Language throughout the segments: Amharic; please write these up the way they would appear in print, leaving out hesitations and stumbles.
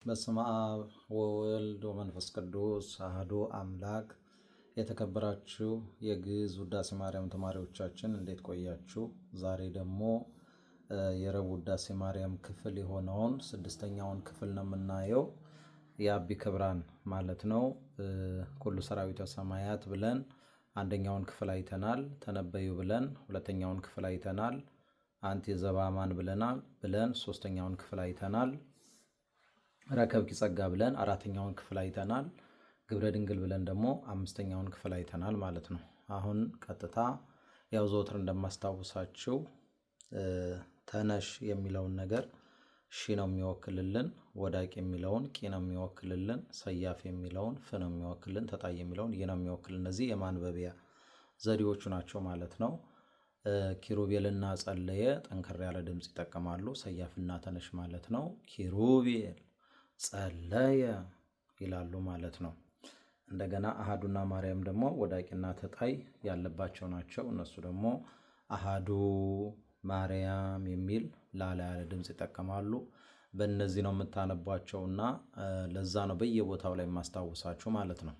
በስመ አብ ወወልድ ወመንፈስ ቅዱስ አሐዱ አምላክ። የተከበራችሁ የግዕዝ ውዳሴ ማርያም ተማሪዎቻችን እንዴት ቆያችሁ? ዛሬ ደግሞ የረቡዕ ውዳሴ ማርያም ክፍል የሆነውን ስድስተኛውን ክፍል ነው የምናየው። የአቢ ክብራን ማለት ነው። ኩሉ ሰራዊተ ሰማያት ብለን አንደኛውን ክፍል አይተናል። ተነበዩ ብለን ሁለተኛውን ክፍል አይተናል። አንቲ ዘበአማን ብለን ሶስተኛውን ክፍል አይተናል። ረከብኪ ጸጋ ብለን አራተኛውን ክፍል አይተናል። ግብረ ድንግል ብለን ደግሞ አምስተኛውን ክፍል አይተናል ማለት ነው። አሁን ቀጥታ ያው ዘወትር እንደማስታውሳችሁ ተነሽ የሚለውን ነገር ሺ ነው የሚወክልልን፣ ወዳቂ የሚለውን ቂ ነው የሚወክልልን፣ ሰያፍ የሚለውን ፍ ነው የሚወክልልን፣ ተጣይ የሚለውን ይ ነው የሚወክልልን። እነዚህ የማንበቢያ ዘዴዎቹ ናቸው ማለት ነው። ኪሩቤልና ጸለየ ጠንከር ያለ ድምፅ ይጠቀማሉ። ሰያፍና ተነሽ ማለት ነው። ኪሩቤል ጸለየ ይላሉ ማለት ነው። እንደገና አሃዱና ማርያም ደግሞ ወዳቂና ተጣይ ያለባቸው ናቸው። እነሱ ደግሞ አሃዱ ማርያም የሚል ላላ ያለ ድምፅ ይጠቀማሉ። በእነዚህ ነው የምታነቧቸውና ለዛ ነው በየቦታው ላይ የማስታውሳችሁ ማለት ነው።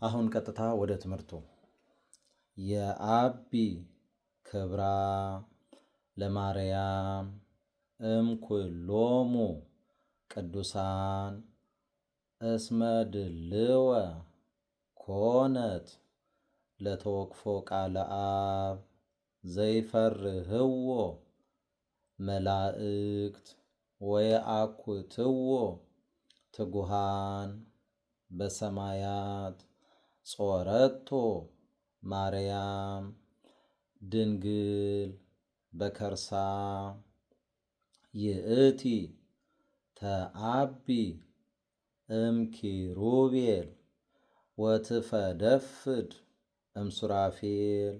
አሁን ቀጥታ ወደ ትምህርቱ። የአቢ ክብራ ለማርያም እምኩሎሙ ቅዱሳን እስመ ድልወ ኮነት ለተወክፎ ቃለ አብ ዘይፈርህዎ መላእክት ወየአኩትዎ ትጉሃን በሰማያት ጾረቶ ማርያም ድንግል በከርሳ ይእቲ ተአቢ እምኪሩቤል ወትፈደፍድ እምሱራፌል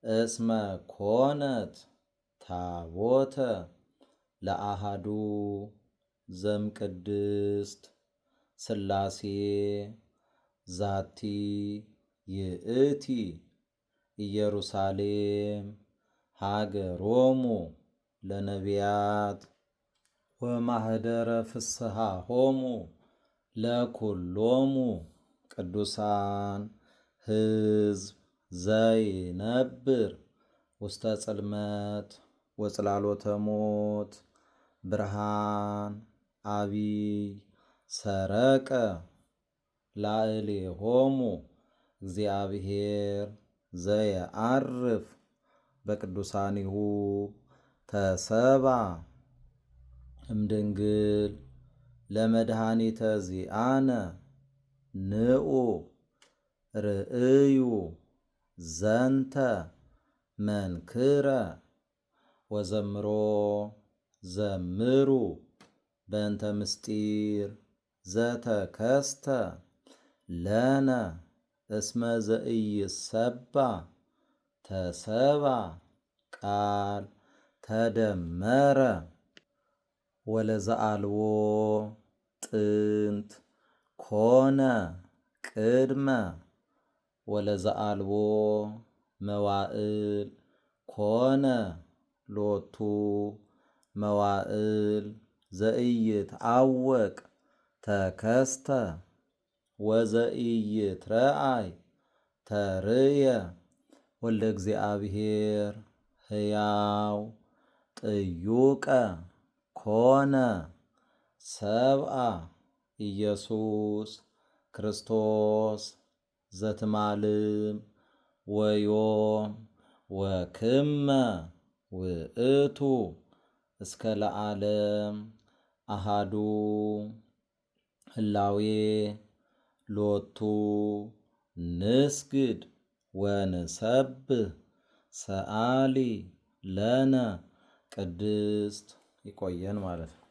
እስመ ኮነት ታቦተ ለአሃዱ ዘምቅድስት ሥላሴ ዛቲ ይእቲ ኢየሩሳሌም ሀገሮሙ ለነቢያት ወማህደረ ፍስሐ ሆሙ ለኩሎሙ ቅዱሳን ሕዝብ ዘይነብር ውስተ ጽልመት ወጽላሎተ ሞት ብርሃን አቢይ ሰረቀ ላዕሌሆሙ እግዚአብሔር ዘየዐርፍ በቅዱሳኒሁ ተሰባ እምድንግል ለመድኃኒተ ዚአነ ንዑ ርእዩ ዘንተ መንክረ ወዘምሮ ዘምሩ በእንተ ምስጢር ዘተከስተ ለነ እስመ ዘኢይሰባ ተሰባ ቃል ተደመረ ወለዘአልዎ ጥንት ኮነ ቅድመ ወለዘአልዎ መዋዕል ኮነ ሎቱ መዋዕል ዘኢይትዐወቅ ተከስተ ወዘኢይትረአይ ተርየ ወልደ እግዚአብሔር ሕያው ጥዩቀ ኮነ ሰብአ ኢየሱስ ክርስቶስ ዘትማልም ወዮም ወክመ ውእቱ እስከ ለዓለም አሃዱ ህላዌ ሎቱ ንስግድ ወንሰብህ ሰአሊ ለነ ቅድስት። ይቆየን ማለት ነው።